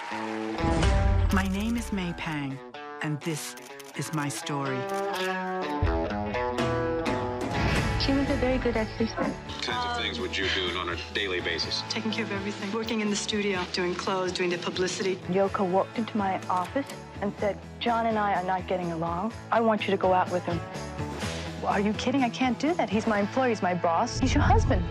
My name is May Pang, and this is my story. She was a very good assistant. What kinds of things would you do on a daily basis? Taking care of everything. Working in the studio, doing clothes, doing the publicity. Yoko walked into my office and said, John and I are not getting along. I want you to go out with him. Well, are you kidding? I can't do that. He's my employee. He's my boss. He's your husband.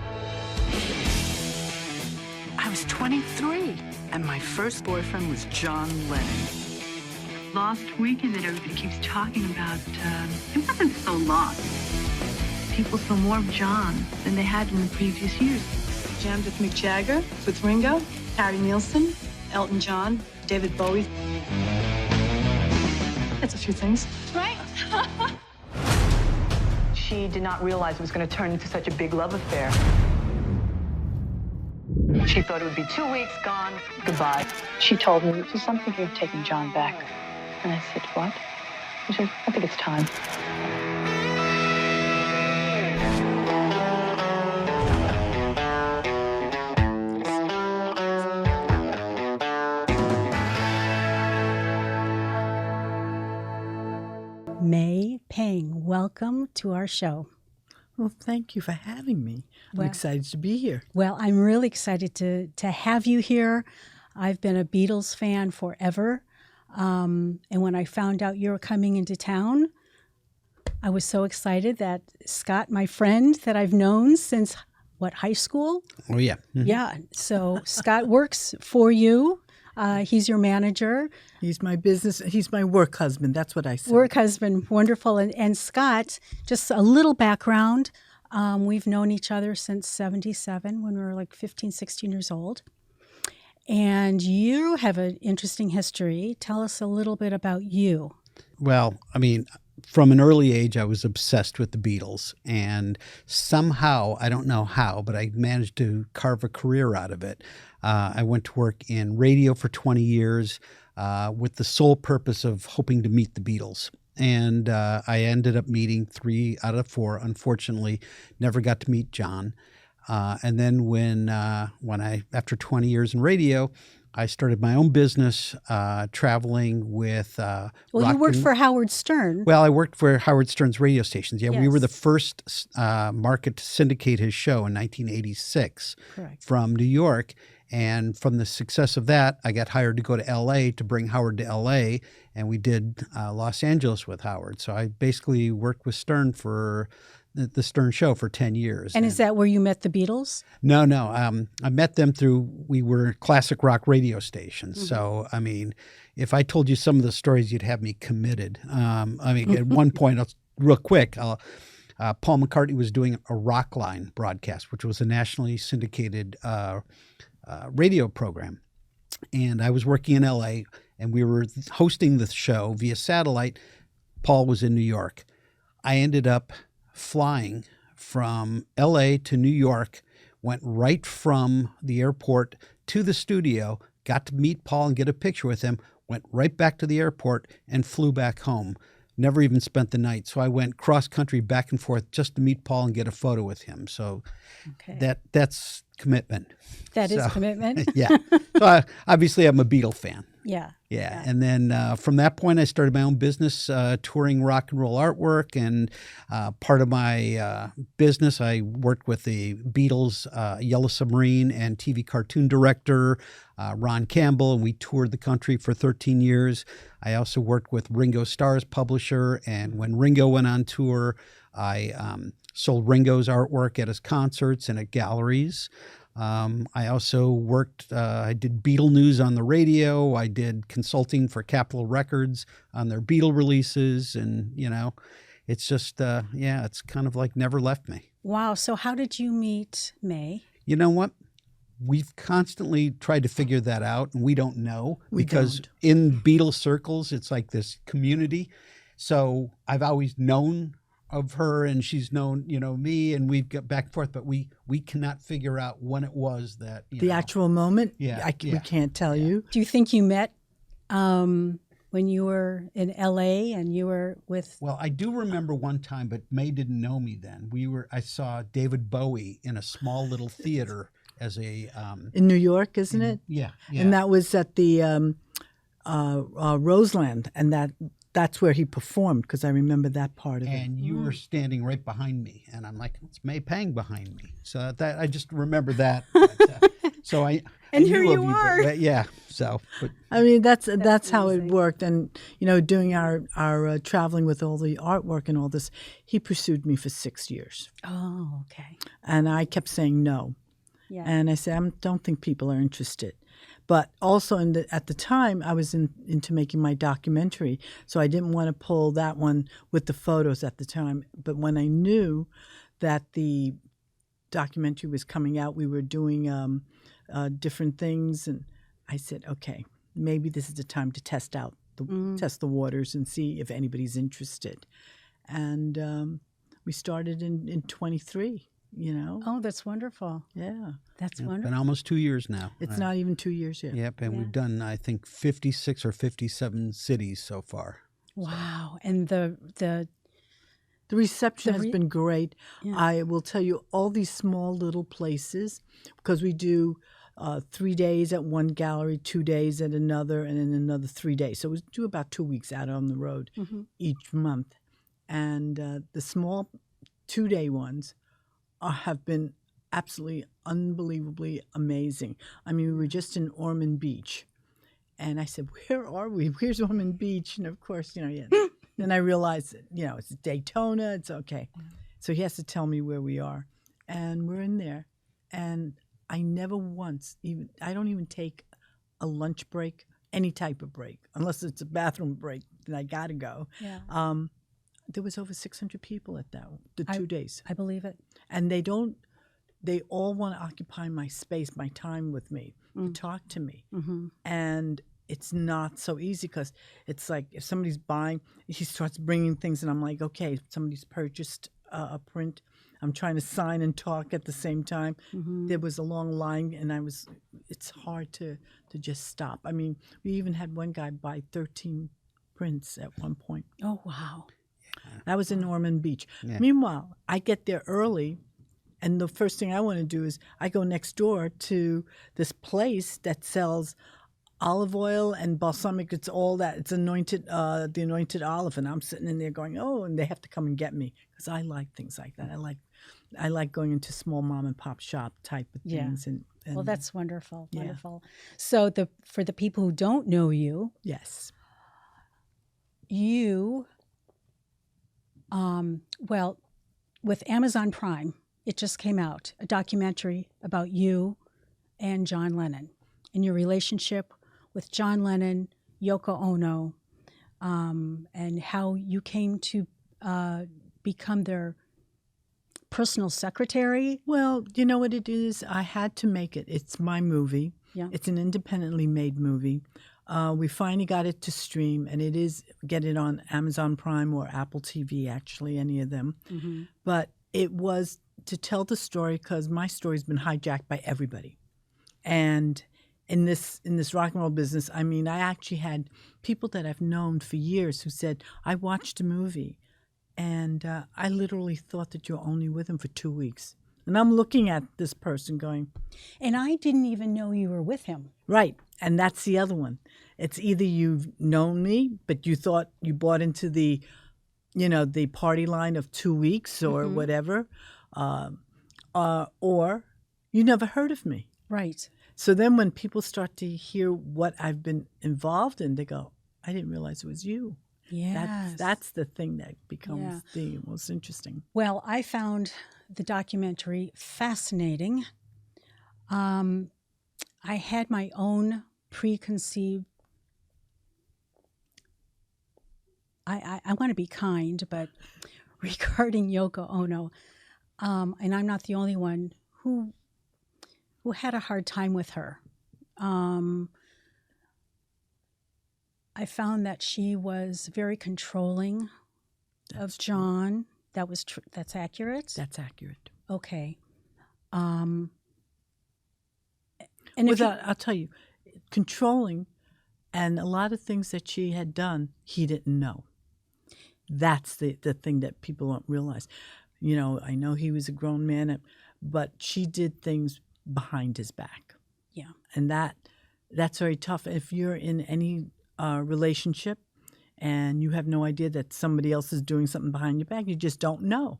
I was 23, and my first boyfriend was John Lennon. Lost weekend that everybody keeps talking about, it wasn't so lost. People saw more of John than they had in the previous years. Jammed with Mick Jagger, with Ringo, Harry Nilsson, Elton John, David Bowie. That's a few things. Right? She did not realize it was going to turn into such a big love affair. She thought it would be 2 weeks, gone, goodbye. She told me, she said, I'm thinking of taking John back. And I said, what? She said, I think it's time. May Pang, welcome to our show. Well, thank you for having me. I'm excited to be here. Well, I'm really excited to have you here. I've been a Beatles fan forever. And when I found out you were coming into town, I was so excited that Scott, my friend that I've known since, high school? Oh, yeah. Mm-hmm. Yeah. So Scott works for you. He's your manager. He's my business. He's my work husband. That's what I said. Work husband. Wonderful. And Scott, just a little background. We've known each other since 77 when we were like 15, 16 years old. And you have an interesting history. Tell us a little bit about you. Well, I mean, from an early age, I was obsessed with the Beatles. And somehow, I don't know how, but I managed to carve a career out of it. I went to work in radio for 20 years with the sole purpose of hoping to meet the Beatles. And I ended up meeting 3 out of 4. Unfortunately, never got to meet John. And then when I, after 20 years in radio, I started my own business, traveling with. You worked for Howard Stern. Well, I worked for Howard Stern's radio stations. Yeah, yes. We were the first market to syndicate his show in 1986 Correct. From New York. And from the success of that, I got hired to go to L.A. to bring Howard to L.A., and we did Los Angeles with Howard. So I basically worked with Stern for the Stern Show for 10 years. And is that where you met the Beatles? No. I met them we were classic rock radio stations. Mm-hmm. So, I mean, if I told you some of the stories, you'd have me committed. At one point, real quick, Paul McCartney was doing a Rockline broadcast, which was a nationally syndicated radio program. And I was working in LA, and we were hosting the show via satellite. Paul was in New York. I ended up flying from LA to New York, went right from the airport to the studio, got to meet Paul and get a picture with him, went right back to the airport and flew back home. Never even spent the night. So I went cross country back and forth just to meet Paul and get a photo with him. So that's commitment. That is commitment. Yeah. So obviously I'm a Beatle fan. Yeah. And then from that point, I started my own business, touring rock and roll artwork. And part of my business, I worked with the Beatles, Yellow Submarine, and TV cartoon director Ron Campbell, and we toured the country for 13 years. I also worked with Ringo Starr's publisher, and when Ringo went on tour, I sold Ringo's artwork at his concerts and at galleries. I also worked, I did Beatle news on the radio. I did consulting for Capitol Records on their Beatle releases. And, it's just, it's kind of like never left me. Wow. So how did you meet May? You know what? We've constantly tried to figure that out, and we don't know. Because in Beatle circles, it's like this community. So I've always known of her, and she's known, me, and we've got back and forth, but we cannot figure out when it was that the actual moment. Yeah, we can't tell you. Do you think you met when you were in LA and you were with? Well, I do remember one time, but May didn't know me then. I saw David Bowie in a small little theater as a in New York, isn't it? Yeah. And that was at the Roseland, and that's where he performed, because I remember that part of it. And you were standing right behind me, and I'm like, it's May Pang behind me. So that I just remember that. So I here knew you of are. But yeah. So, but I mean, that's how it worked. And doing our traveling with all the artwork and all this, he pursued me for 6 years. Oh, okay. And I kept saying no. Yeah. And I said, I don't think people are interested. But also at the time, I was into making my documentary, so I didn't want to pull that one with the photos at the time. But when I knew that the documentary was coming out, we were doing different things, and I said, okay, maybe this is the time to test the waters and see if anybody's interested. And we started in 23. Oh, that's wonderful. Yeah. That's it's wonderful. been almost 2 years now. It's not even 2 years yet. Yep, and we've done, I think, 56 or 57 cities so far. Wow. And the reception has been great. Yeah. I will tell you, all these small little places, because we do 3 days at one gallery, 2 days at another, and then another 3 days. So we do about 2 weeks out on the road each month. And the small 2-day ones have been absolutely unbelievably amazing. I mean, we were just in Ormond Beach, and I said, where are we? Where's Ormond Beach? And of course, then I realized that, it's Daytona. It's okay. So he has to tell me where we are. And we're in there. And I never once, I don't even take a lunch break, any type of break, unless it's a bathroom break, then I got to go. Yeah. There was over 600 people at the 2 days. I believe it. And they all want to occupy my space, my time with me, to talk to me. Mm-hmm. And it's not so easy, because it's like if somebody's buying, he starts bringing things, and I'm like, okay, somebody's purchased a print. I'm trying to sign and talk at the same time. Mm-hmm. There was a long line, and it's hard to just stop. I mean, we even had one guy buy 13 prints at one point. Oh, wow. That was in Ormond Beach. Yeah. Meanwhile, I get there early, and the first thing I want to do is I go next door to this place that sells olive oil and balsamic. It's all that. It's anointed, the anointed olive, and I'm sitting in there going, oh, and they have to come and get me, because I like things like that. I like going into small mom and pop shop type of things. And well, that's wonderful. Yeah. Wonderful. So for the people who don't know you, yes, you. Well, with Amazon Prime, it just came out, a documentary about you and John Lennon and your relationship with John Lennon, Yoko Ono, and how you came to become their personal secretary. Well, you know what it is? I had to make it. It's my movie. Yeah. It's an independently made movie. We finally got it to stream, and get it on Amazon Prime or Apple TV, actually, any of them. Mm-hmm. But it was to tell the story, because my story's been hijacked by everybody. And in this rock and roll business, I mean, I actually had people that I've known for years who said, I watched a movie, and I literally thought that you're only with him for 2 weeks. And I'm looking at this person going... And I didn't even know you were with him. Right. And that's the other one. It's either you've known me, but you thought you bought into the party line of 2 weeks or whatever, or you never heard of me. Right. So then when people start to hear what I've been involved in, they go, I didn't realize it was you. Yes. That's the thing that becomes the most interesting. Well, I found the documentary fascinating. I had my own preconceived. I want to be kind, but regarding Yoko Ono, and I'm not the only one who had a hard time with her. I found that she was very controlling of John. That's accurate? That's accurate. Okay. I'll tell you, controlling, and a lot of things that she had done, he didn't know. That's the thing that people don't realize. I know he was a grown man, but she did things behind his back. Yeah. And that's very tough. If you're in any relationship and you have no idea that somebody else is doing something behind your back, you just don't know.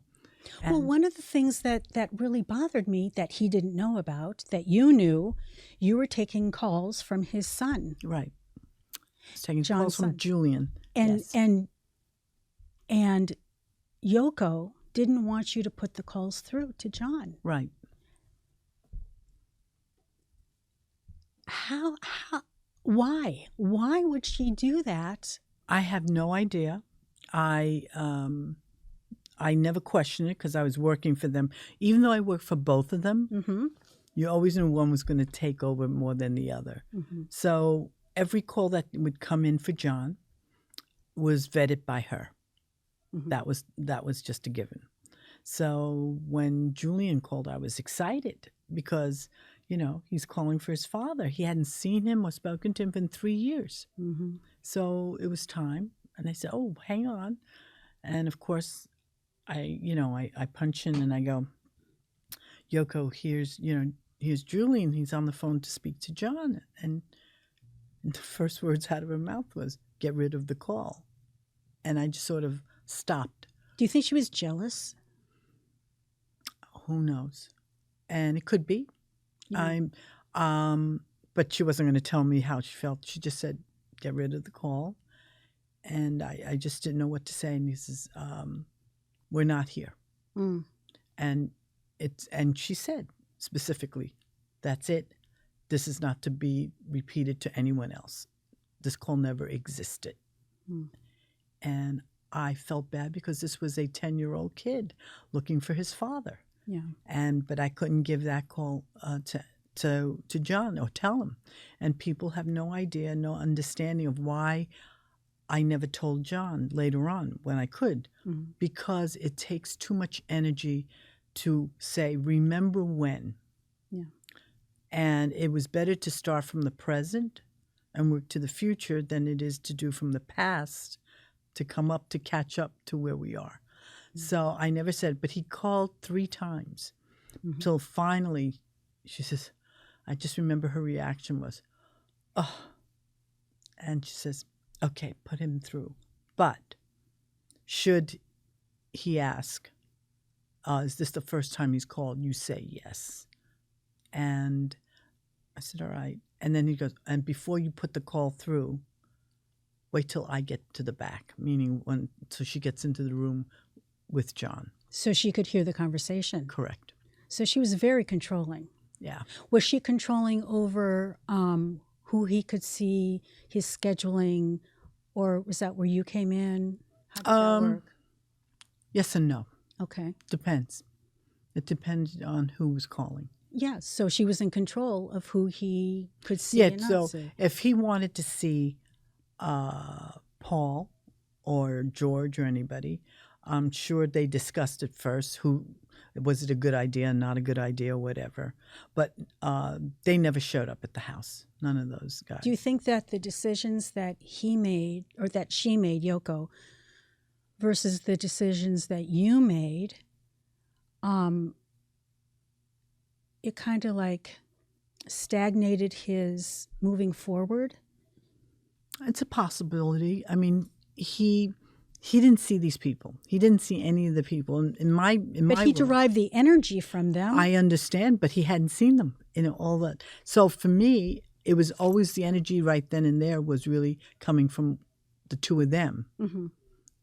Well, one of the things that really bothered me that he didn't know about, that you knew, you were taking calls from his son. Right. He's taking John's calls from son. Julian. And yes. and Yoko didn't want you to put the calls through to John. Right. Why would she do that? I have no idea. I never questioned it because I was working for them. Even though I worked for both of them, Mm-hmm. you always knew one was going to take over more than the other. Mm-hmm. So every call that would come in for John was vetted by her. Mm-hmm. That was just a given. So when Julian called, I was excited because, he's calling for his father. He hadn't seen him or spoken to him in 3 years. Mm-hmm. So it was time. And I said, oh, hang on. And of course, I punch in and I go, Yoko, here's Julian. He's on the phone to speak to John. And the first words out of her mouth was, get rid of the call. And I just sort of stopped. Do you think she was jealous? Who knows? And it could be. Yeah. But she wasn't going to tell me how she felt. She just said, get rid of the call. And I just didn't know what to say. And he says, we're not here. Mm. And she said specifically, that's it. This is not to be repeated to anyone else. This call never existed. Mm. And I felt bad because this was a 10-year-old kid looking for his father. Yeah. But I couldn't give that call to John or tell him. And people have no idea, no understanding of why I never told John later on when I could, Mm-hmm. because it takes too much energy to say, remember when. Yeah. And it was better to start from the present and work to the future than it is to do from the past to come up to catch up to where we are. Mm-hmm. So I never said, but he called 3 times till finally she says, I just remember her reaction was, oh. And she says, okay, put him through. But should he ask, is this the first time he's called? You say yes. And I said, all right. And then he goes, and before you put the call through, wait till I get to the back, meaning so she gets into the room with John. So she could hear the conversation. Correct. So she was very controlling. Yeah. Was she controlling over who he could see, his scheduling, or was that where you came in? How did that work? Yes and no. Okay. Depends. It depends on who was calling. Yeah, so she was in control of who he could see and not see. If he wanted to see Paul or George or anybody, I'm sure they discussed it first. Was it a good idea, not a good idea, or whatever. But they never showed up at the house. None of those guys. Do you think that the decisions that he made, or that she made, Yoko, versus the decisions that you made, it kind of like stagnated his moving forward? It's a possibility. I mean, he didn't see these people. He didn't see any of the people in my But he derived the energy from them. I understand, but he hadn't seen them. All that. So for me, it was always the energy right then and there was really coming from the two of them,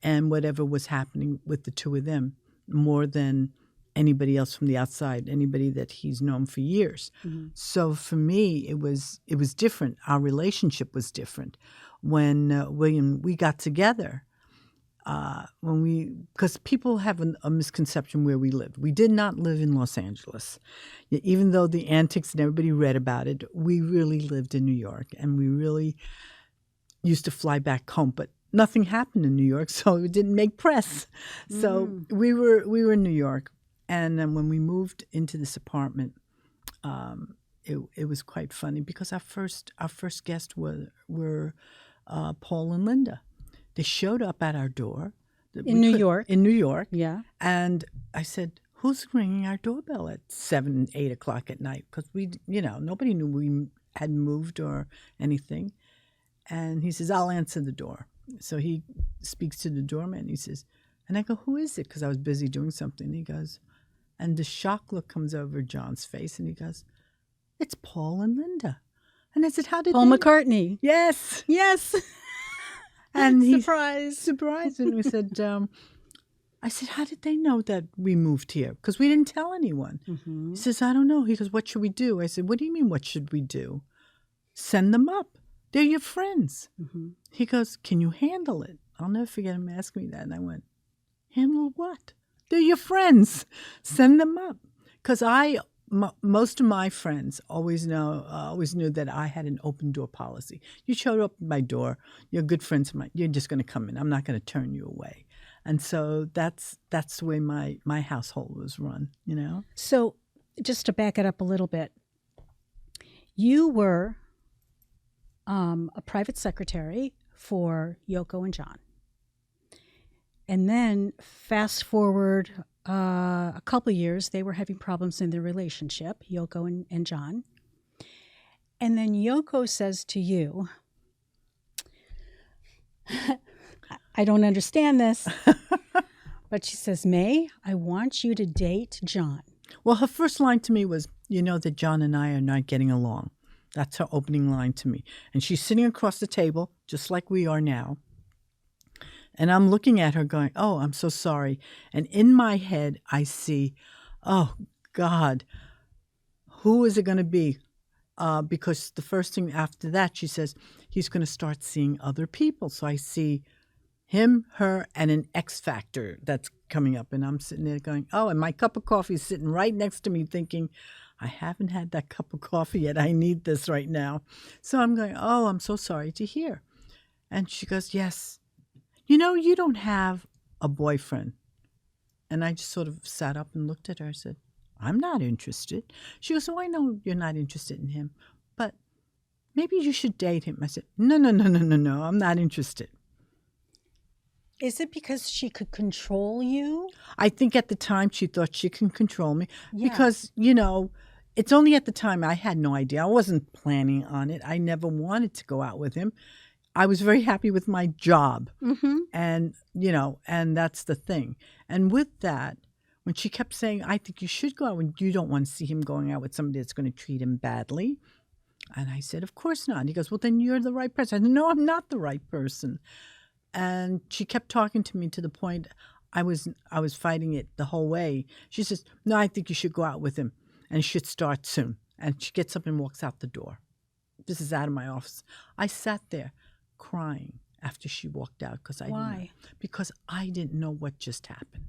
and whatever was happening with the two of them, more than anybody else from the outside, anybody that he's known for years. So for me, it was different. Our relationship was different. When William, we got together, because people have a misconception where we lived. We did not live in Los Angeles. Even though the antics and everybody read about it, we really lived in New York, and we really used to fly back home. But nothing happened in New York, so it didn't make press. So we were in New York. And then when we moved into this apartment, it was quite funny because our first guests were Paul and Linda. They showed up at our door in New York. In New York, yeah. And I said, who's ringing our doorbell at 7, 8 o'clock at night? Because nobody knew we had moved or anything. And he says, I'll answer the door. So he speaks to the doorman. He says, and I go, who is it? Because I was busy doing something. He goes, and the shock look comes over John's face, and he goes, it's Paul and Linda. And I said, how did Paul McCartney. Yes. Yes. And he surprised. And we said, I said, how did they know that we moved here? Because we didn't tell anyone. Mm-hmm. He says, I don't know. He goes, what should we do? I said, what do you mean, what should we do? Send them up. They're your friends. Mm-hmm. He goes, can you handle it? I'll never forget him asking me that. And I went, handle what? They're your friends. Send them up. Because most of my friends always knew that I had an open door policy. You showed up at my door, you're good friends of mine, you're just going to come in. I'm not going to turn you away. And so that's the way my household was run, So just to back it up a little bit, you were a private secretary for Yoko and John. And then fast forward a couple of years, they were having problems in their relationship, Yoko and John. And then Yoko says to you, I don't understand this, but she says, May, I want you to date John. Well, her first line to me was, you know that John and I are not getting along. That's her opening line to me. And she's sitting across the table, just like we are now. And I'm looking at her going, oh, I'm so sorry. And in my head, I see, oh, God, who is it going to be? Because the first thing after that, she says, he's going to start seeing other people. So I see him, her, and an X factor that's coming up. And I'm sitting there going, oh, and my cup of coffee is sitting right next to me thinking, I haven't had that cup of coffee yet. I need this right now. So I'm going, oh, I'm so sorry to hear. And she goes, yes. You don't have a boyfriend. And I just sort of sat up and looked at her. I said, I'm not interested. She goes, oh, I know you're not interested in him, but maybe you should date him. I said, no, I'm not interested. Is it because she could control you? I think at the time she thought she can control me Yeah. because, it's only at the time I had no idea. I wasn't planning on it. I never wanted to go out with him. I was very happy with my job. Mm-hmm. And, and that's the thing. And with that, when she kept saying, I think you should go out when you don't want to see him going out with somebody that's going to treat him badly. And I said, of course not. And he goes, well, then you're the right person. I said, no, I'm not the right person. And she kept talking to me to the point I was fighting it the whole way. She says, no, I think you should go out with him and it should start soon. And she gets up and walks out the door. This is out of my office. I sat there crying after she walked out because I didn't know what just happened.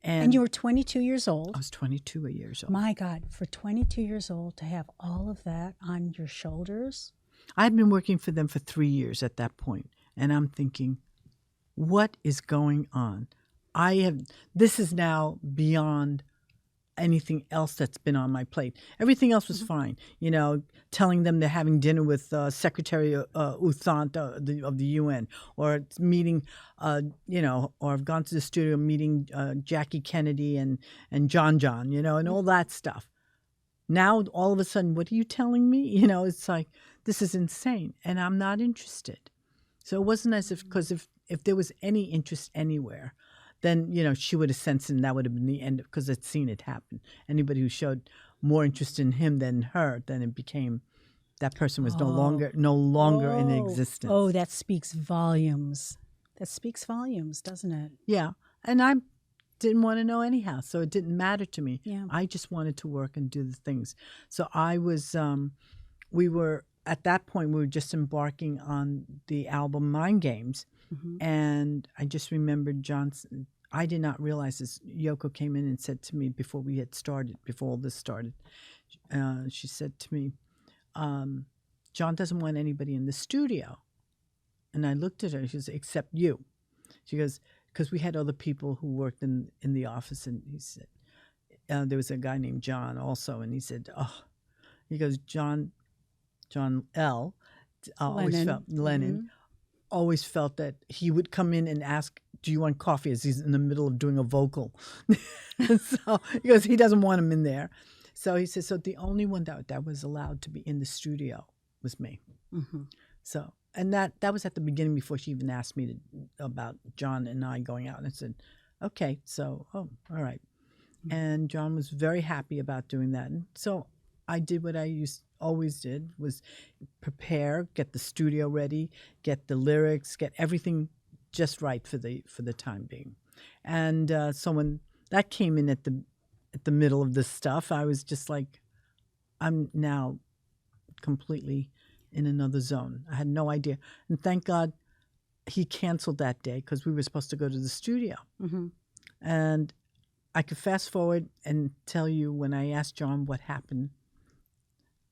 And you were 22 years old. I was 22 years old. My God, for 22 years old to have all of that on your shoulders. I had been working for them for 3 years at that point, and I'm thinking, what is going on? This is now beyond anything else that's been on my plate. Everything else was fine. Telling them they're having dinner with Secretary Uthant of the UN, or it's meeting, or I've gone to the studio meeting Jackie Kennedy and John, and all that stuff. Now, all of a sudden, what are you telling me? It's like, this is insane, and I'm not interested. So it wasn't as because if there was any interest anywhere, then, she would have sensed it, and that would have been the end, because I'd seen it happen. Anybody who showed more interest in him than her, then it became that person was no longer in existence. Oh, that speaks volumes. That speaks volumes, doesn't it? Yeah. And I didn't want to know anyhow, so it didn't matter to me. Yeah. I just wanted to work and do the things. So I was, at that point, we were just embarking on the album Mind Games. Mm-hmm. And I just remembered Johnson. I did not realize this. Yoko came in and said to me before all this started, she said to me, John doesn't want anybody in the studio. And I looked at her, she goes, except you. She goes, because we had other people who worked in the office. And he said, there was a guy named John also. And he said, he goes, John L. always Lennon. felt, Lennon, Mm-hmm. always felt that he would come in and ask, "Do you want coffee?" as he's in the middle of doing a vocal. So because he doesn't want him in there. So he says, so the only one that was allowed to be in the studio was me. Mm-hmm. So, and that was at the beginning before she even asked me about John and I going out. And I said, okay, so, all right. Mm-hmm. And John was very happy about doing that. And so I did what I always did, was prepare, get the studio ready, get the lyrics, get everything just right for the time being. And so when that came in at the middle of this stuff, I was just like, I'm now completely in another zone. I had no idea. And thank God he canceled that day because we were supposed to go to the studio. Mm-hmm. And I could fast forward and tell you when I asked John what happened,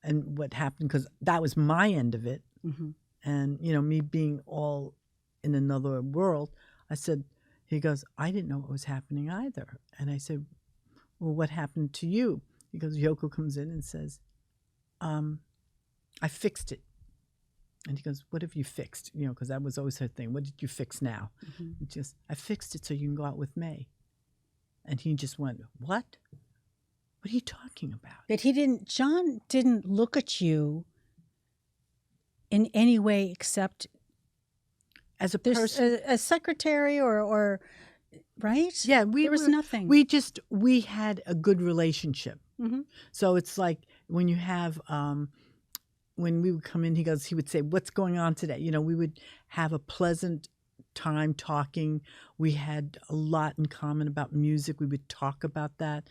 because that was my end of it. Mm-hmm. And, me being all in another world, he goes, I didn't know what was happening either. And I said, well, what happened to you? He goes, Yoko comes in and says, I fixed it. And he goes, what have you fixed? Because that was always her thing. What did you fix now? Mm-hmm. I fixed it so you can go out with May. And he just went, what? What are you talking about? But John didn't look at you in any way except as a person, a secretary or right? Yeah, there was nothing. We had a good relationship. Mm-hmm. So it's like when you have, when we would come in, he would say, what's going on today? We would have a pleasant time talking. We had a lot in common about music. We would talk about that.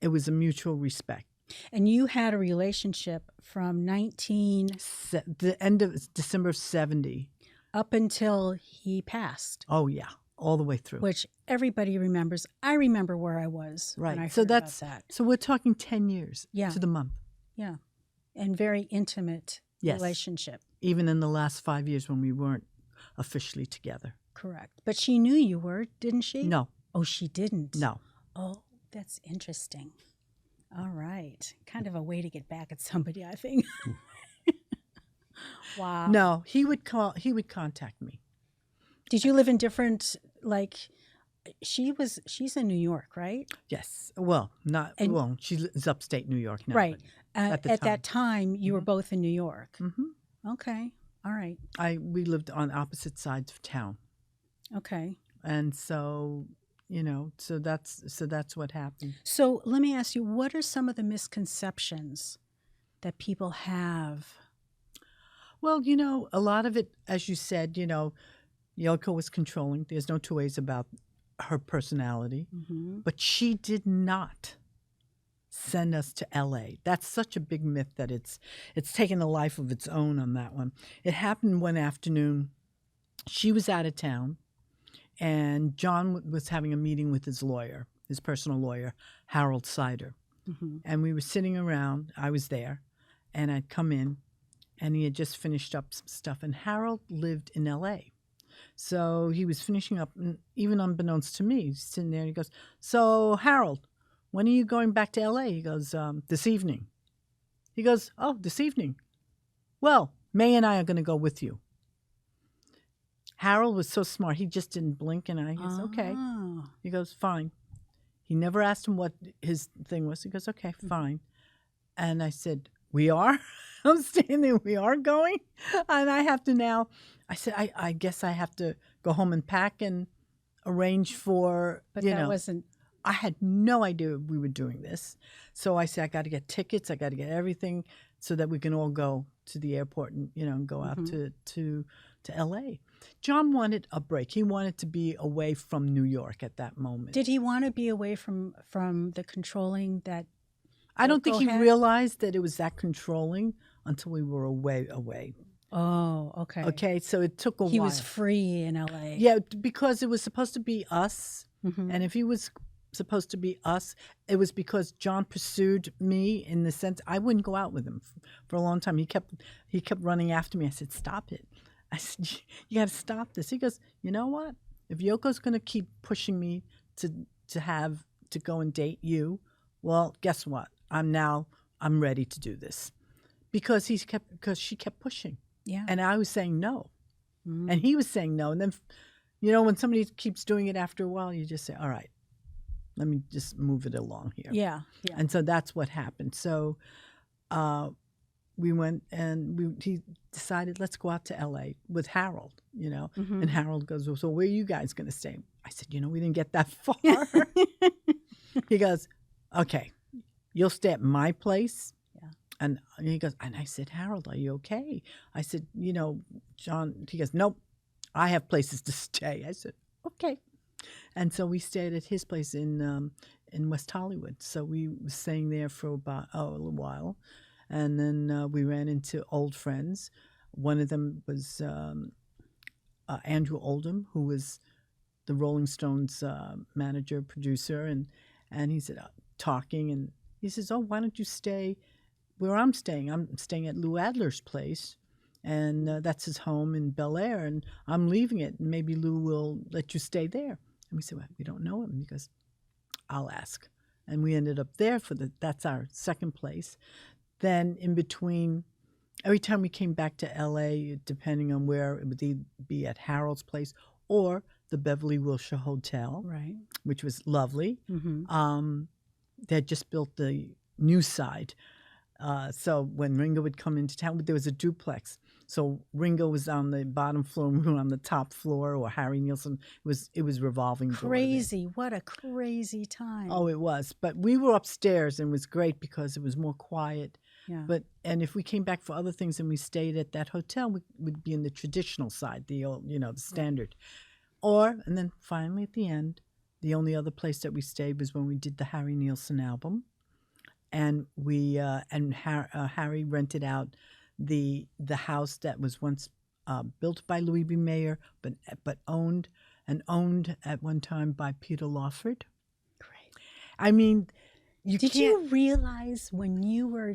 It was a mutual respect. And you had a relationship from the end of December of 70. Up until he passed. Oh, yeah. All the way through. Which everybody remembers. I remember where I was when I heard about that. So we're talking 10 years to the month. Yeah. And very intimate relationship. Even in the last 5 years when we weren't officially together. Correct. But she knew you were, didn't she? No. Oh, she didn't? No. Oh, that's interesting. All right. Kind of a way to get back at somebody, I think. Wow. No, he would contact me. Did you live in different, she's in New York, right? Yes. Well, she's upstate New York now. Right. At that time, you were both in New York. Mm-hmm. Okay. All right. We lived on opposite sides of town. Okay. And so, so that's what happened. So let me ask you, what are some of the misconceptions that people have? Well, a lot of it, as you said, Yoko was controlling. There's no two ways about her personality. Mm-hmm. But she did not send us to L.A. That's such a big myth that it's taken a life of its own on that one. It happened one afternoon. She was out of town, and John was having a meeting with his lawyer, his personal lawyer, Harold Sider. Mm-hmm. And we were sitting around. I was there, and I'd come in. And he had just finished up some stuff. And Harold lived in L.A. So he was finishing up, and even unbeknownst to me, he's sitting there and he goes, so Harold, when are you going back to L.A.? He goes, this evening. He goes, oh, this evening. Well, May and I are going to go with you. Harold was so smart. He just didn't blink an eye. He goes, okay. He goes, fine. He never asked him what his thing was. He goes, okay, fine. And I said, we are? I'm standing there, we are going? And I have to now, I said, I guess I have to go home and pack and arrange for, But that wasn't. I had no idea we were doing this. So I said, I got to get tickets, I got to get everything so that we can all go to the airport and, and go out to L.A. John wanted a break. He wanted to be away from New York at that moment. Did he want to be away from the controlling that I don't think he realized that it was that controlling until we were away. Oh, okay. Okay, so it took a while. He was free in L.A. Yeah, because it was supposed to be us. Mm-hmm. And if he was supposed to be us, it was because John pursued me in the sense I wouldn't go out with him for a long time. He kept running after me. I said, stop it. I said, you got to stop this. He goes, you know what? If Yoko's going to keep pushing me to go and date you, well, guess what? I'm ready to do this. Because she kept pushing. Yeah. And I was saying no. And he was saying no. And then, when somebody keeps doing it after a while, you just say, all right, let me just move it along here. Yeah. And so that's what happened. So we went and he decided, let's go out to L.A. with Harold, And Harold goes, well, so where are you guys going to stay? I said, we didn't get that far. He goes, okay, you'll stay at my place. Yeah. And he goes, and I said, Harold, are you okay? I said, John, he goes, nope, I have places to stay. I said, okay. And so we stayed at his place in West Hollywood. So we were staying there for about a little while. And then we ran into old friends. One of them was Andrew Oldham, who was the Rolling Stones manager, producer. And he said, talking, and he says, oh, why don't you stay where I'm staying? I'm staying at Lou Adler's place. And that's his home in Bel Air. And I'm leaving it. And maybe Lou will let you stay there. And we said, well, we don't know him. He goes, I'll ask. And we ended up there that's our second place. Then in between, every time we came back to L.A., depending on where, it would either be at Harold's place or the Beverly Wilshire Hotel, right, which was lovely. They had just built the new side. So when Ringo would come into town, there was a duplex. So Ringo was on the bottom floor and we were on the top floor, or Harry Nilsson. It was revolving door. Crazy. What a crazy time. Oh, it was. But we were upstairs and it was great because it was more quiet. Yeah. And if we came back for other things and we stayed at that hotel, we would be in the traditional side, the old, the standard. And then finally at the end, the only other place that we stayed was when we did the Harry Nilsson album. And Harry rented out the house that was once built by Louis B. Mayer, but owned at one time by Peter Lawford. Great. I mean, did you realize when you were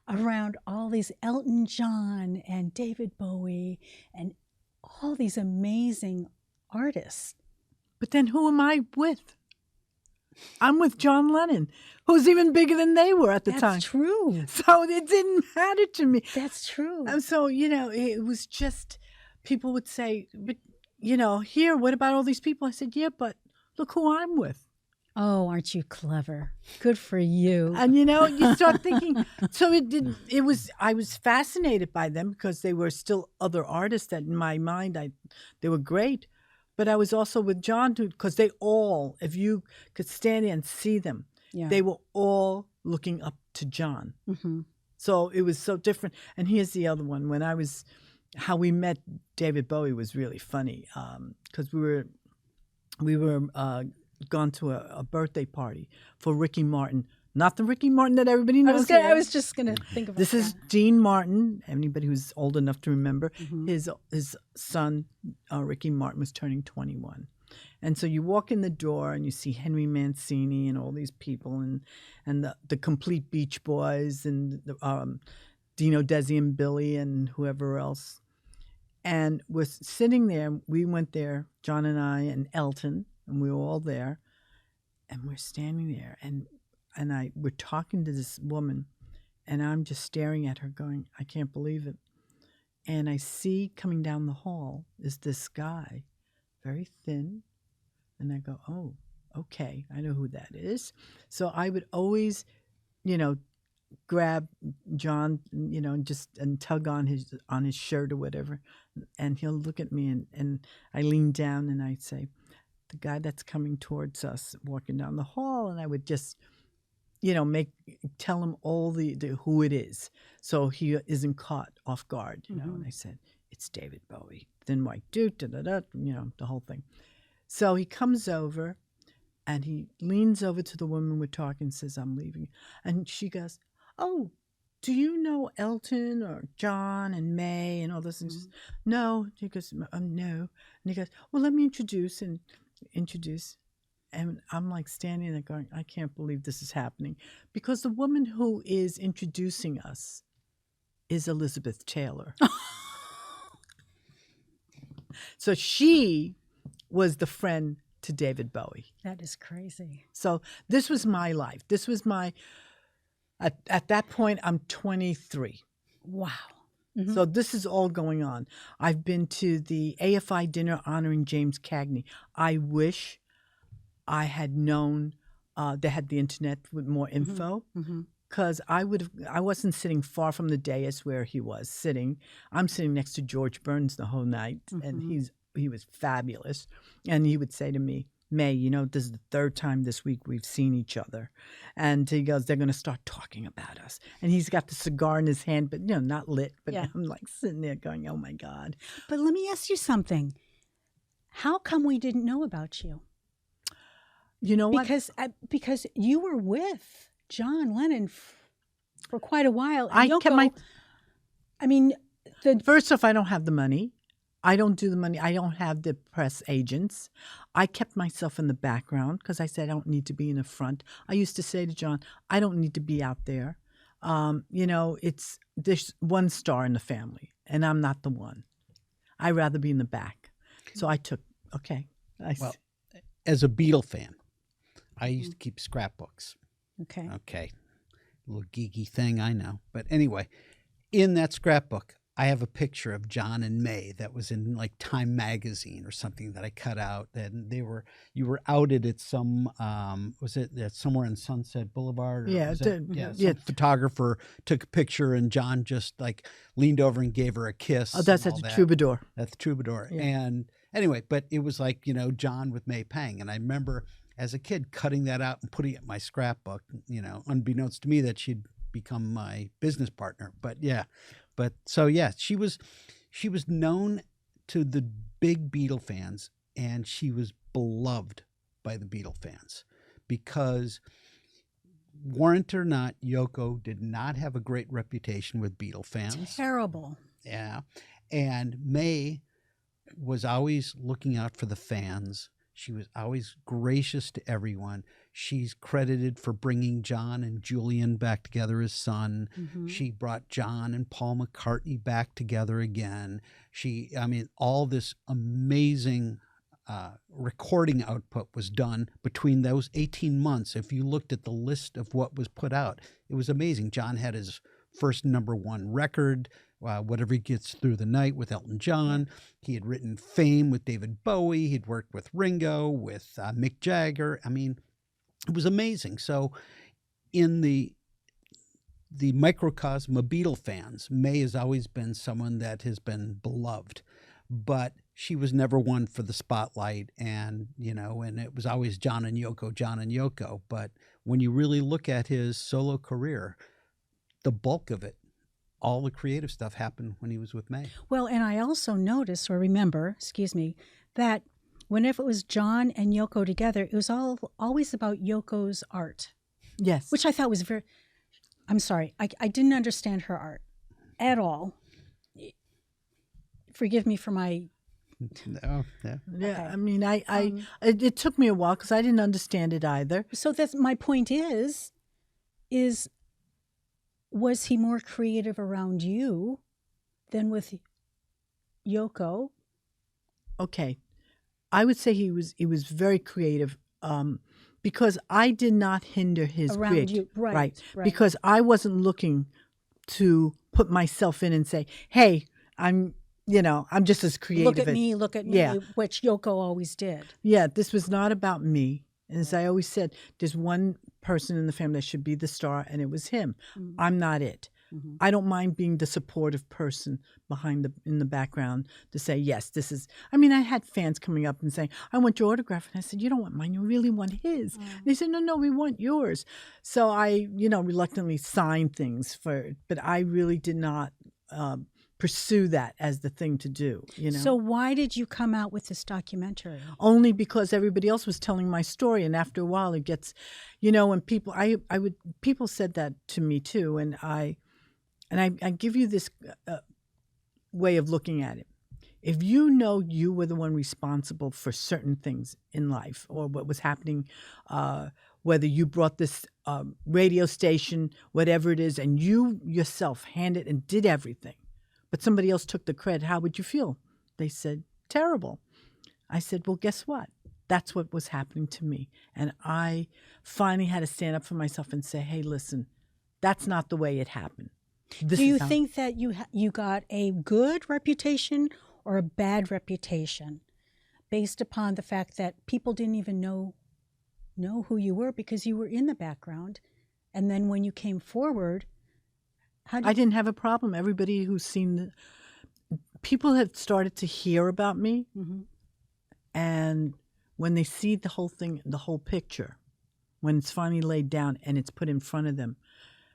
around all these Elton John and David Bowie and all these amazing artists? But then who am I with? I'm with John Lennon, who's even bigger than they were at the time. That's true. So it didn't matter to me. That's true. So, it was just, people would say, but, here, what about all these people? I said, yeah, but look who I'm with. Oh, aren't you clever? Good for you. And, you start thinking, so I was fascinated by them because they were still other artists that in my mind, they were great. But I was also with John, because they all, if you could stand there and see them, they were all looking up to John. Mm-hmm. So it was so different. And here's the other one. How we met David Bowie was really funny, because we were gone to a birthday party for Ricky Martin. Not the Ricky Martin that everybody knows. I was just going to think about this. Is Dean Martin. Anybody who's old enough to remember, his son, Ricky Martin, was turning 21. And so you walk in the door and you see Henry Mancini and all these people and the complete Beach Boys and Dino Desi and Billy and whoever else. And we're sitting there. We went there, John and I and Elton, and we were all there. And we're standing there and we're talking to this woman, and I'm just staring at her going, I can't believe it. And I see coming down the hall is this guy, very thin. And I go, oh, okay, I know who that is. So I would always, grab John, and tug on his shirt or whatever. And he'll look at me and I lean down and I'd say, the guy that's coming towards us walking down the hall. And I would just, tell him all the who it is, so he isn't caught off guard, And I said, it's David Bowie, thin white dude, the whole thing. So he comes over, and he leans over to the woman we're talking, and says, I'm leaving, and she goes, oh, do you know Elton or John and May and all those things? No. He goes, no. And he goes, well, let me introduce. And I'm like standing there going, I can't believe this is happening. Because the woman who is introducing us is Elizabeth Taylor. So she was the friend to David Bowie. That is crazy. So this was my life. This was at that point, I'm 23. Wow. So this is all going on. I've been to the AFI dinner honoring James Cagney. I wish I had known they had the internet with more info, because I wasn't sitting far from the dais where he was sitting. I'm sitting next to George Burns the whole night, and he was fabulous. And he would say to me, May, this is the third time this week we've seen each other. And he goes, they're going to start talking about us. And he's got the cigar in his hand, but, not lit. But I'm like sitting there going, oh, my God. But let me ask you something. How come we didn't know about you? You know what? Because you were with John Lennon for quite a while. First off, I don't have the money. I don't do the money. I don't have the press agents. I kept myself in the background because I said I don't need to be in the front. I used to say to John, I don't need to be out there. There's one star in the family, and I'm not the one. I'd rather be in the back. So I took, as a Beatle fan, I used to keep scrapbooks. Okay. A little geeky thing, I know. But anyway, in that scrapbook, I have a picture of John and May that was in like Time magazine or something that I cut out. And you were outed at some, was it somewhere in Sunset Boulevard? Or some photographer took a picture and John just like leaned over and gave her a kiss. Oh, that's at the Troubadour. At the Troubadour. Yeah. And anyway, but it was like, John with May Pang. And I remember as a kid cutting that out and putting it in my scrapbook, unbeknownst to me that she'd become my business partner. But she was known to the big Beatle fans, and she was beloved by the Beatle fans because, warrant or not, Yoko did not have a great reputation with Beatle fans. Terrible. Yeah. And May was always looking out for the fans. She was always gracious to everyone. She's credited for bringing John and Julian back together as son. She brought John and Paul McCartney back together again. All this amazing recording output was done between those 18 months. If you looked at the list of what was put out, it was amazing. John had his first #1 record, Whatever Gets Through the Night with Elton John. He had written Fame with David Bowie. He'd worked with Ringo, with Mick Jagger. It was amazing. So in the microcosm of Beatle fans, May has always been someone that has been beloved. But she was never one for the spotlight, and it was always John and Yoko. But when you really look at his solo career, the bulk of it, all the creative stuff happened when he was with May. Well, and I also noticed or remember, that whenever it was John and Yoko together, it was always about Yoko's art. Yes. Which I thought was I'm sorry, I didn't understand her art at all. Forgive me for my... No, yeah. Yeah, Okay. It took me a while because I didn't understand it either. So that's my point is was he more creative around you than with Yoko? Okay. I would say he was very creative because I did not hinder his Around gig. you, right. Because I wasn't looking to put myself in and say, hey, I'm just as creative. Look at me, which Yoko always did. Yeah, this was not about me. And as I always said, there's one person in the family that should be the star, and it was him. I'm not it. I don't mind being the supportive person in the background to say, yes, this is... I had fans coming up and saying, I want your autograph. And I said, you don't want mine. You really want his. They said, no, we want yours. So I, reluctantly signed things but I really did not pursue that as the thing to do, So why did you come out with this documentary? Only because everybody else was telling my story, and after a while it gets, when people people said that to me too, and I give you this way of looking at it. If you were the one responsible for certain things in life or what was happening, whether you brought this radio station, whatever it is, and you yourself handed and did everything, but somebody else took the credit, how would you feel? They said, terrible. I said, well, guess what? That's what was happening to me. And I finally had to stand up for myself and say, hey, listen, that's not the way it happened. Do you think that you got a good reputation or a bad reputation based upon the fact that people didn't even know who you were because you were in the background, and then when you came forward, I didn't have a problem. Everybody who's seen people have started to hear about me, and when they see the whole thing, the whole picture, when it's finally laid down and it's put in front of them,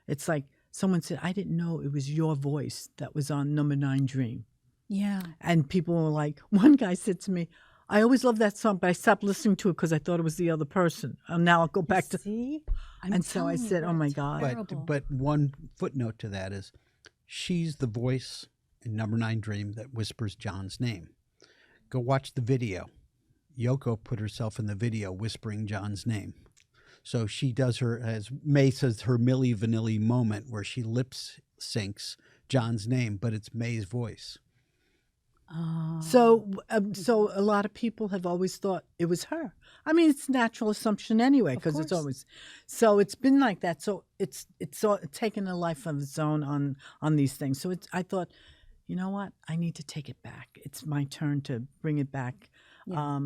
it's like someone said, I didn't know it was your voice that was on Number 9 Dream. Yeah. And people were like, one guy said to me, I always loved that song, but I stopped listening to it because I thought it was the other person. And now I'll go back to... See? And so I said, oh my God. But one footnote to that is she's the voice in Number 9 Dream that whispers John's name. Go watch the video. Yoko put herself in the video whispering John's name. So she does her, as May says, her Milli Vanilli moment where she lip syncs John's name, but it's May's voice. So a lot of people have always thought it was her. I mean, it's a natural assumption anyway, because it's always, so it's been like that. So it's taken a life of its own on these things. So I thought, you know what? I need to take it back. It's my turn to bring it back. Yeah.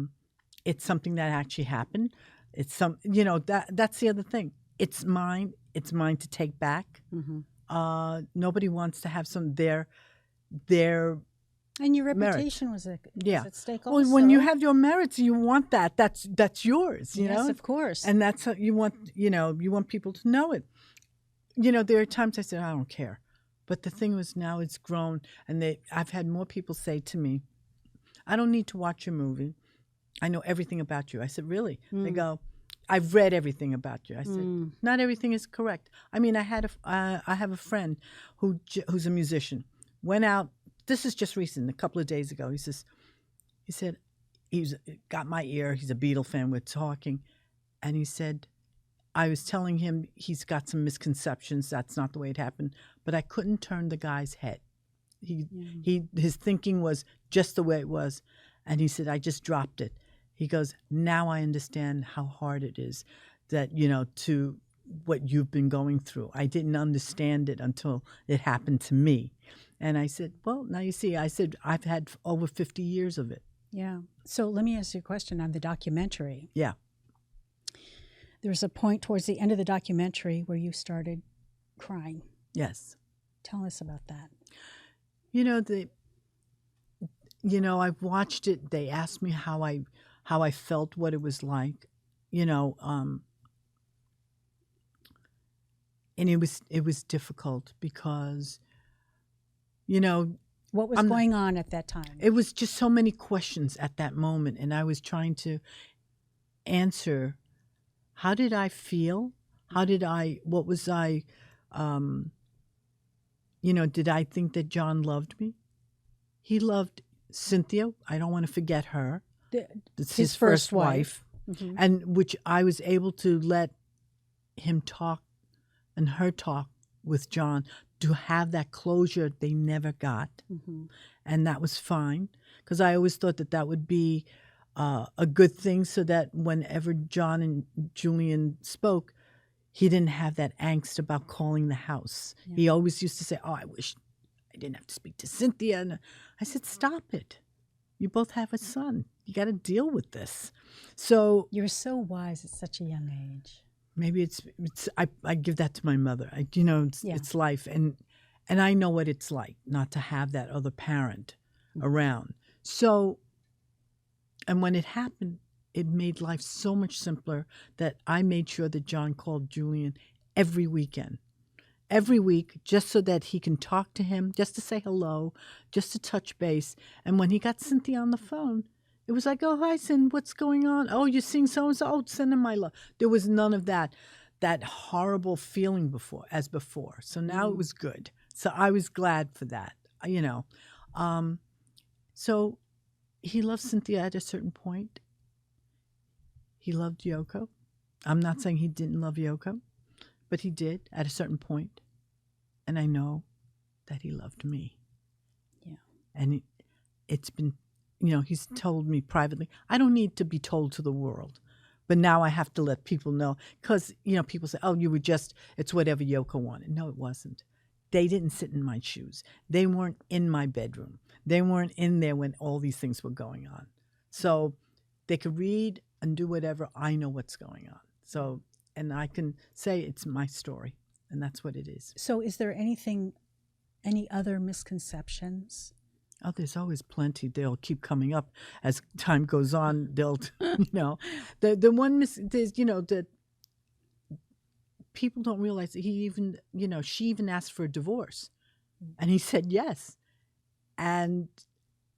It's something that actually happened. It's that's the other thing. It's mine. It's mine to take back. Nobody wants to have their and your reputation was at stake also. Well, when you have your merits, you want that. That's yours, you know? Yes, of course. And that's how you want, you want people to know it. There are times I said, I don't care. But the thing was, now it's grown, and I've had more people say to me, I don't need to watch your movie. I know everything about you. I said, really? They go, I've read everything about you. I said, not everything is correct. I mean, I have a friend who's a musician, went out. This is just recent, a couple of days ago. He said, he's got my ear. He's a Beatle fan. We're talking. And he said, I was telling him he's got some misconceptions. That's not the way it happened. But I couldn't turn the guy's head. His thinking was just the way it was. And he said, I just dropped it. He goes, now I understand how hard it is that, to what you've been going through. I didn't understand it until it happened to me. And I said, well, now you see, I said, I've had over 50 years of it. Yeah. So let me ask you a question on the documentary. Yeah. There's a point towards the end of the documentary where you started crying. Yes. Tell us about that. I've watched it. They asked me how I felt, what it was like, and it was difficult because, what was going on at that time? It was just so many questions at that moment, and I was trying to answer. How did I feel? What was I, did I think that John loved me? He loved Cynthia. I don't want to forget her. It's his first wife. And which I was able to let him talk and her talk with John to have that closure they never got. And that was fine, because I always thought that would be a good thing, so that whenever John and Julian spoke, he didn't have that angst about calling the house. Yeah. He always used to say, oh, I wish I didn't have to speak to Cynthia. And I said, stop it. You both have a son. You got to deal with this. So you're so wise at such a young age. Maybe I give that to my mother. It's life. And I know what it's like not to have that other parent around. So, and when it happened, it made life so much simpler that I made sure that John called Julian every weekend. Every week, just so that he can talk to him, just to say hello, just to touch base. And when he got Cynthia on the phone, it was like, oh, hi, Cyn, what's going on? Oh, you're seeing so-and-so? Oh, send him my love. There was none of that horrible feeling before. So now it was good. So I was glad for that, So he loved Cynthia at a certain point. He loved Yoko. I'm not saying he didn't love Yoko, but he did at a certain point. And I know that he loved me. Yeah. And it's been, he's told me privately, I don't need to be told to the world. But now I have to let people know. Because, people say, oh, it's whatever Yoko wanted. No, it wasn't. they didn't sit in my shoes. They weren't in my bedroom. They weren't in there when all these things were going on. So they could read and do whatever. I know what's going on. So, and I can say it's my story, and that's what it is. So is there any other misconceptions? Oh, there's always plenty. They'll keep coming up as time goes on. They'll, the one there's, that people don't realize that he even, she even asked for a divorce, and he said yes. And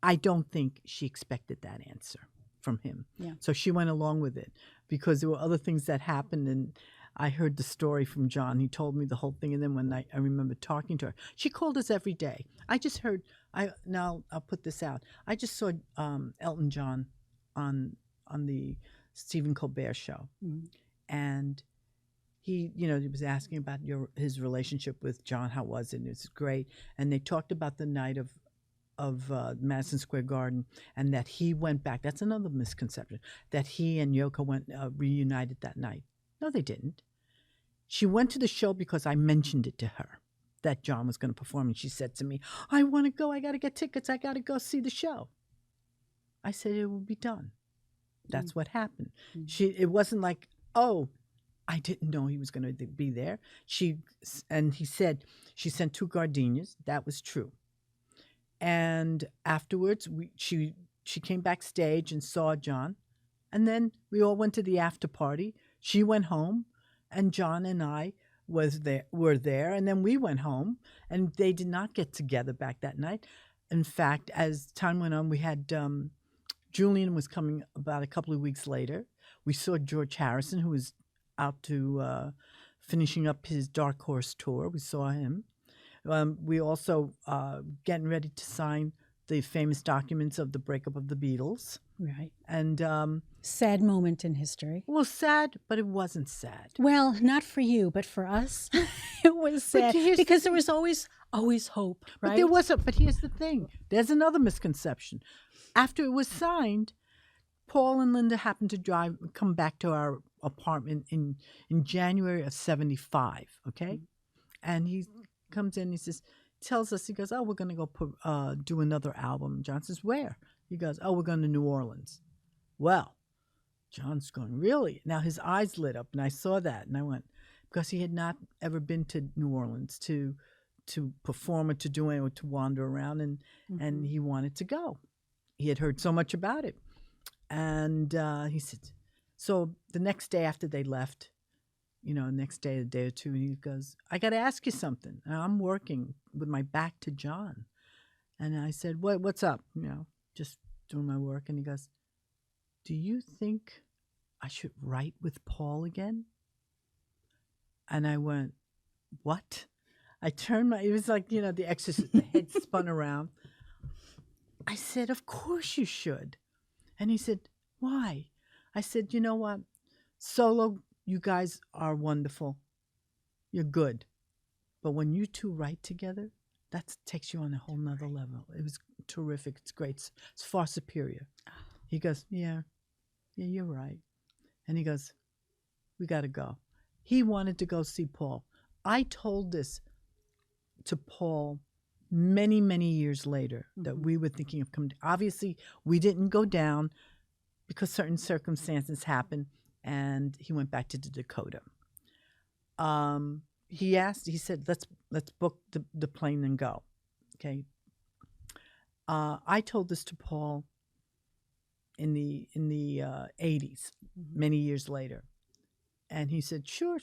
I don't think she expected that answer from him. Yeah. So she went along with it because there were other things that happened, and I heard the story from John. He told me the whole thing, and then when I remember talking to her, she called us every day. I just heard. Now I'll put this out. I just saw Elton John on the Stephen Colbert show, and he was asking about his relationship with John. How was it? And it was great. And they talked about the night of Madison Square Garden, and that he went back. That's another misconception, that he and Yoko went reunited that night. No, they didn't. She went to the show because I mentioned it to her, that John was going to perform, and she said to me, I want to go. I got to get tickets. I got to go see the show. I said it will be done. That's what happened. It wasn't like, oh, I didn't know he was going to be there. He said she sent 2 gardenias. That was true. And afterwards, she came backstage and saw John. And then we all went to the after party. She went home, and John and I were there. And then we went home, and they did not get together back that night. In fact, as time went on, we had Julian was coming about a couple of weeks later. We saw George Harrison, who was out to finishing up his Dark Horse tour. We saw him. We also getting ready to sign the famous documents of the breakup of the Beatles. Right. And sad moment in history. Well, sad, but it wasn't sad. Well, not for you, but for us, it was sad because there was always hope, right? But there wasn't. But here's the thing: there's another misconception. After it was signed, Paul and Linda happened to come back to our apartment in January of '75. Okay, and he comes in. He tells us. He goes, "Oh, we're going to go do another album." John says, "Where?" He goes, "Oh, we're going to New Orleans." Well, John's going, "Really?" Now his eyes lit up, and I saw that, and I went, because he had not ever been to New Orleans to perform or to do anything, or to wander around, and he wanted to go. He had heard so much about it, and he said, so the next day after they left, next day, a day or two, and he goes, "I got to ask you something." And I'm working with my back to John, and I said, "What's up?" Just doing my work, and he goes, "Do you think I should write with Paul again?" And I went, "What?" I turned it was like, The Exorcist, the head spun around. I said, "Of course you should." And he said, "Why?" I said, "You know what? Solo, you guys are wonderful. You're good. But when you two write together, that takes you on a whole nother level." It was terrific. It's great. It's far superior. He goes, yeah, you're right. And he goes, "We got to go." He wanted to go see Paul. I told this to Paul many, many years later, that we were thinking of coming. Obviously, we didn't go down because certain circumstances happened, and he went back to the Dakota. He said, let's book the plane and go. Okay. I told this to Paul in the 80s, many years later. And he said, sure,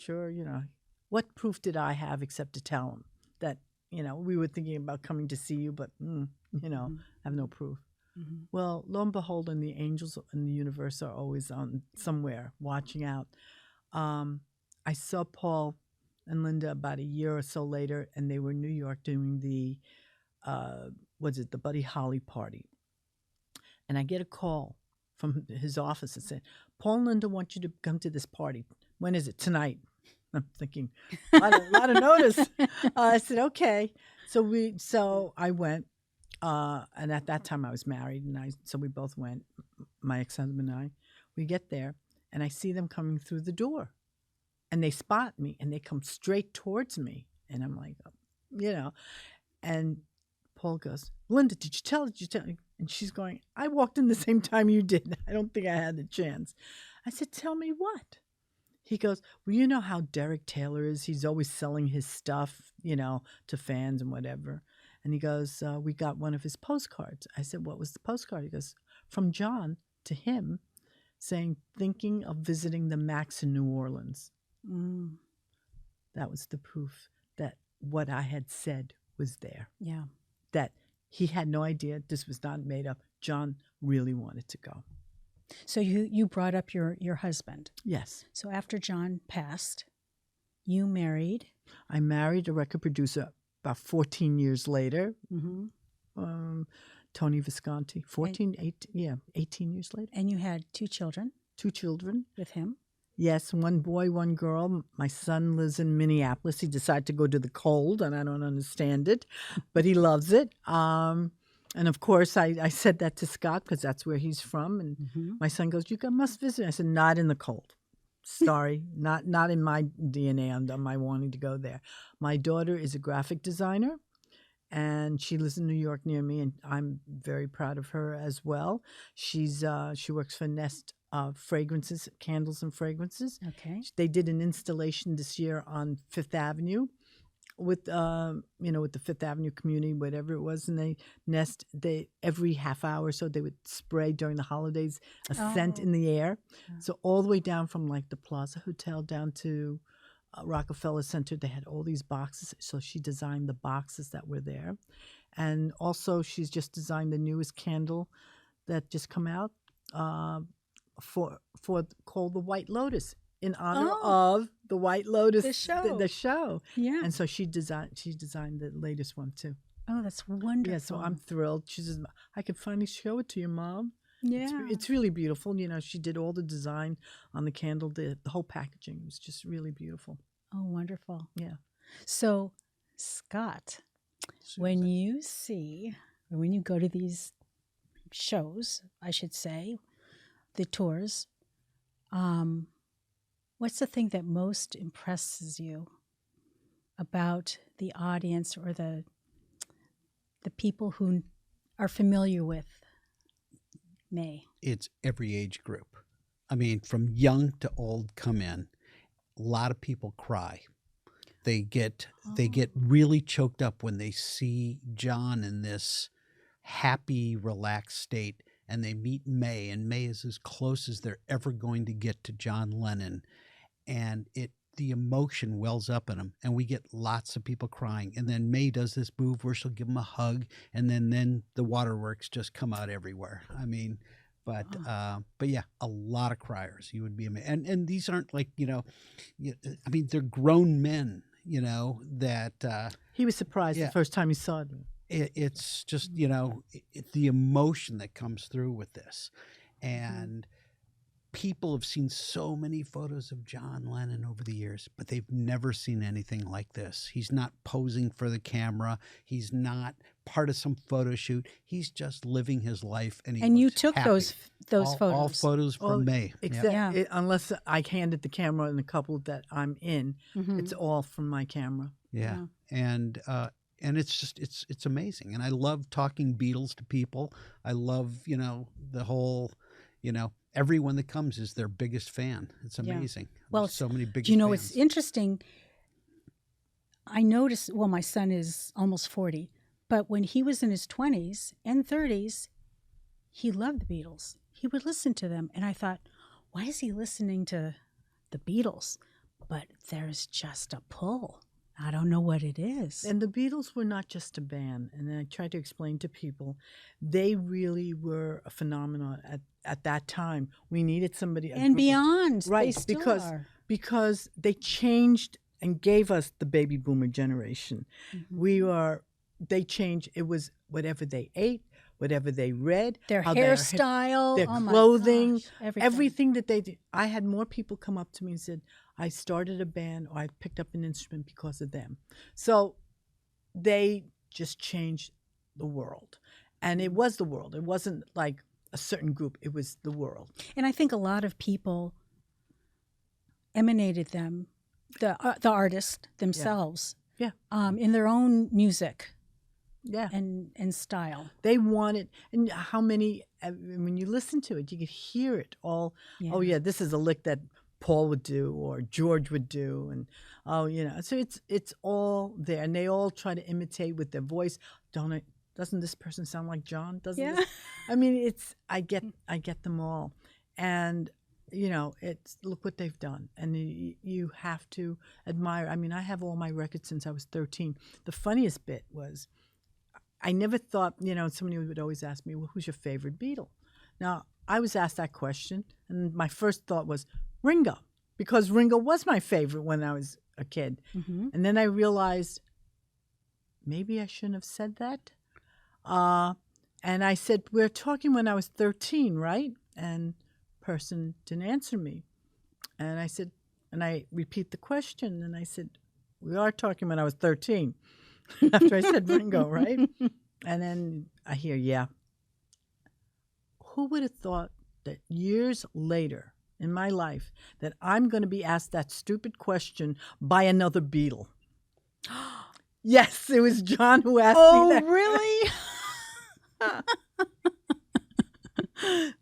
what proof did I have except to tell him that, we were thinking about coming to see you, but, I have no proof. Well, lo and behold, and the angels in the universe are always on somewhere watching out. I saw Paul and Linda about a year or so later, and they were in New York doing the Buddy Holly party. And I get a call from his office that said, "Paul and Linda want you to come to this party. When is it? Tonight." I'm thinking, a lot of notice. I said, okay. So I went, and at that time I was married, and so we both went, my ex-husband and I. We get there, and I see them coming through the door, and they spot me, and they come straight towards me, and I'm like, you know. And Paul goes, Linda, did you tell? Did you tell? And she's going, I walked in the same time you did. I don't think I had the chance. I said, tell me what? He goes, well, you know how Derek Taylor is. He's always selling his stuff, you know, to fans and whatever. And he goes, we got one of his postcards. I said, what was the postcard? He goes, from John to him, saying, thinking of visiting the Max in New Orleans. Mm. That was the proof that what I had said was there. Yeah. That he had no idea. This was not made up. John really wanted to go. So you brought up your husband. Yes. So after John passed, you married. I married a record producer about 14 years later. Mm-hmm. Tony Visconti. 18 years later. And you had 2 children. 2 children. With him. Yes, 1 boy, 1 girl. My son lives in Minneapolis. He decided to go to the cold, and I don't understand it, but he loves it. And of course, I said that to Scott because that's where he's from. And my son goes, "You must visit." I said, "Not in the cold. Sorry, not in my DNA. On my wanting to go there." My daughter is a graphic designer, and she lives in New York near me, and I'm very proud of her as well. She works for Nest Fragrances, Candles and Fragrances. Okay. They did an installation this year on Fifth Avenue with with the Fifth Avenue community, whatever it was, and they every half hour or so they would spray during the holidays a scent in the air. Yeah. So all the way down from like the Plaza Hotel down to Rockefeller Center, they had all these boxes. So she designed the boxes that were there, and also she's just designed the newest candle that just come out for called the White Lotus, in honor of the White Lotus, the show. Yeah. And so she designed the latest one too. Oh, that's wonderful. Yeah, so I'm thrilled. She says, I can finally show it to your mom. Yeah. It's really beautiful. You know, she did all the design on the candle, the whole packaging. It was just really beautiful. Oh, wonderful. Yeah. So, Scott, when you go to these shows, I should say, the tours, what's the thing that most impresses you about the audience or the people who are familiar with May? It's every age group. I mean, from young to old come in. A lot of people cry. They get really choked up when they see John in this happy, relaxed state, and they meet May, and May is as close as they're ever going to get to John Lennon. And the emotion wells up in them, and we get lots of people crying. And then May does this move where she'll give them a hug, and then the waterworks just come out everywhere. I mean, but yeah, a lot of criers. You would be amazed. And these aren't like, I mean, they're grown men, that he was surprised the first time he saw them. It's just, the emotion that comes through with this. And people have seen so many photos of John Lennon over the years, but they've never seen anything like this. He's not posing for the camera. He's not part of some photo shoot. He's just living his life. And you took happy. those photos. All photos from May. Exactly. Unless I handed the camera in a couple that I'm in, it's all from my camera. Yeah. And it's just it's amazing. And I love talking Beatles to people. I love, the whole, everyone that comes is their biggest fan. It's amazing. Well, there's so many big fans. It's interesting. I noticed, my son is almost 40, but when he was in his 20s and 30s, he loved the Beatles. He would listen to them. And I thought, why is he listening to the Beatles? But there's just a pull. I don't know what it is. And the Beatles were not just a band. And I try to explain to people, they really were a phenomenon at that time. We needed somebody. And beyond. Right. They still are. Because they changed and gave us the baby boomer generation. They changed. It was whatever they ate, whatever they read. Their hairstyle. Their clothing. Gosh, everything that they did. I had more people come up to me and said, I started a band or I picked up an instrument because of them. So they just changed the world. And it was the world. It wasn't like a certain group. It was the world. And I think a lot of people emanated them, the artists themselves, Yeah. in their own music Yeah. and style. They want it. And how many, when you listen to it, you could hear it all. Yeah. Oh, yeah, this is a lick that Paul would do or George would do. And, so it's all there. And they all try to imitate with their voice. Doesn't this person sound like John? Yeah. I mean, I get them all. And, look what they've done. And you have to admire. I mean, I have all my records since I was 13. The funniest bit was, I never thought, somebody would always ask me, well, who's your favorite Beatle? Now, I was asked that question, and my first thought was Ringo, because Ringo was my favorite when I was a kid. Mm-hmm. And then I realized maybe I shouldn't have said that. And I said, we're talking when I was 13, right? And person didn't answer me. And I said, and I repeat the question, and I said, we are talking when I was 13. After I said Ringo, right? And then I hear, yeah. Who would have thought that years later in my life that I'm going to be asked that stupid question by another Beatle? Yes, it was John who asked me that. Oh, really?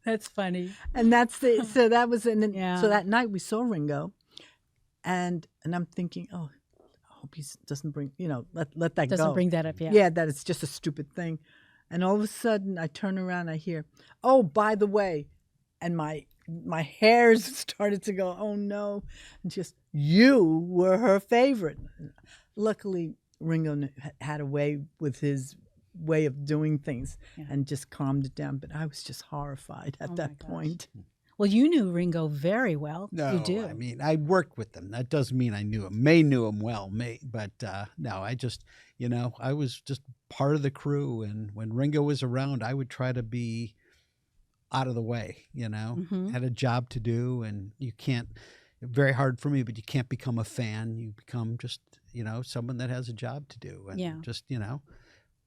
That's funny. And so that was, and then, Yeah. so that night we saw Ringo, and I'm thinking, oh, I hope he doesn't bring, let that go. Doesn't bring that up, yeah. Yeah, that it's just a stupid thing. And all of a sudden, I turn around, I hear, oh, by the way, and my hairs started to go, oh, no. And just, you were her favorite. Luckily, Ringo had a way with his way of doing things and just calmed it down. But I was just horrified at that point. Well, you knew Ringo very well. No, you do. I mean, I worked with them. That doesn't mean I knew him. May knew him well, but no, I just, I was just part of the crew. And when Ringo was around, I would try to be out of the way, had a job to do. And you can't, very hard for me, but you can't become a fan. You become just, someone that has a job to do. And just,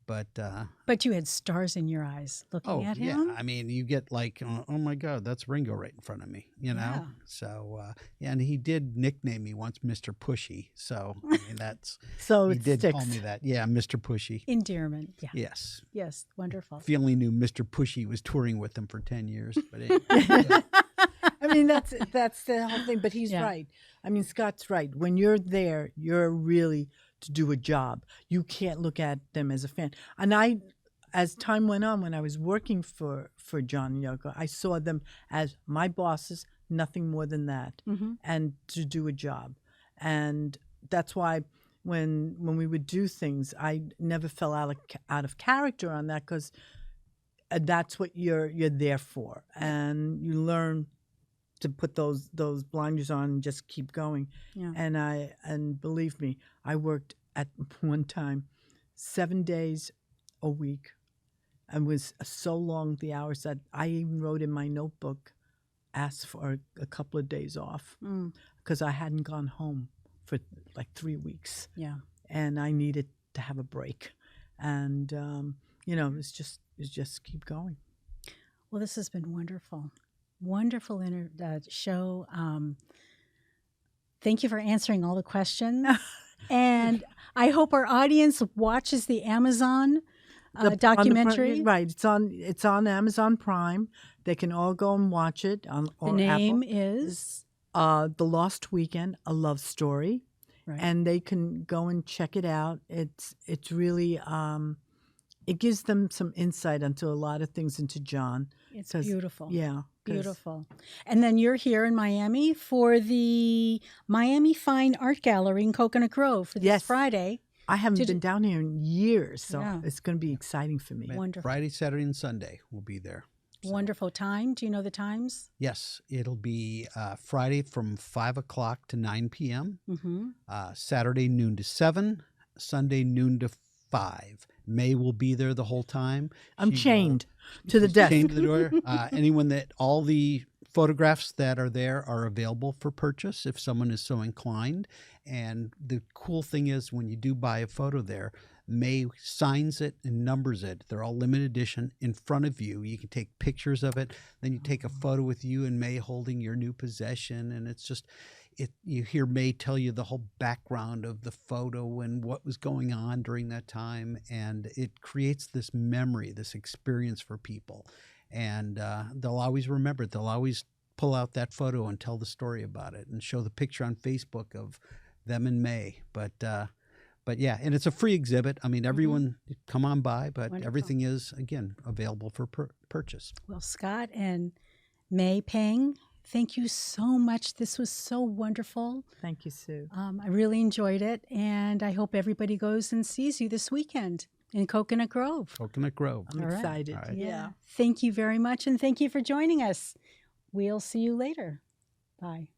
But you had stars in your eyes looking at him. Yeah. I mean, you get like, oh my God, that's Ringo right in front of me, Yeah. So, and he did nickname me once Mr. Pushy. So, I mean, that's, So he it did sticks. call me that. Yeah, Mr. Pushy. Endearment. Yeah. Yes. Yes. Wonderful. If you only knew Mr. Pushy was touring with them for 10 years. But anyway, I mean, that's the whole thing. But he's right. I mean, Scott's right. When you're there, you're really to do a job. You can't look at them as a fan. And as time went on, when I was working for John and Yoko, I saw them as my bosses, nothing more than that, and to do a job. And that's why when we would do things, I never fell out of character on that, because that's what you're there for, and you learn to put those blinders on and just keep going. Yeah. And believe me, I worked at one time 7 days a week, and was so long the hours that I even wrote in my notebook, asked for a couple of days off, because I hadn't gone home for like 3 weeks. Yeah. And I needed to have a break, and it's just keep going. Well, this has been wonderful. Wonderful show. Thank you for answering all the questions. And I hope our audience watches the Amazon documentary. Right. It's on Amazon Prime. They can all go and watch it. The name is? The Lost Weekend, A Love Story. Right. And they can go and check it out. It's really, it gives them some insight into a lot of things into John. It's beautiful. Yeah. Beautiful. And then you're here in Miami for the Miami Fine Art Gallery in Coconut Grove for this Friday. I haven't been down here in years, so Yeah. it's going to be exciting for me. Wonderful. Friday, Saturday, and Sunday we'll be there. So. Wonderful time. Do you know the times? Yes, it'll be Friday from 5 o'clock to 9 p.m., Saturday noon to 7, Sunday noon to 5. May will be there the whole time. I'm chained to the desk. Chained to the door. All the photographs that are there are available for purchase if someone is so inclined. And the cool thing is when you do buy a photo there, May signs it and numbers it. They're all limited edition in front of you. You can take pictures of it. Then you take a photo with you and May holding your new possession. And it's just, you hear May tell you the whole background of the photo and what was going on during that time, and it creates this memory, this experience for people, and they'll always remember it. They'll always pull out that photo and tell the story about it and show the picture on Facebook of them in May. But yeah, and it's a free exhibit. I mean, everyone come on by, but Wonderful. Everything is, again, available for purchase. Well, Scott and May Peng, thank you so much. This was so wonderful. Thank you, Sue. I really enjoyed it, and I hope everybody goes and sees you this weekend in Coconut Grove. Coconut Grove. I'm All right. excited. All right. Yeah. Thank you very much, and thank you for joining us. We'll see you later. Bye.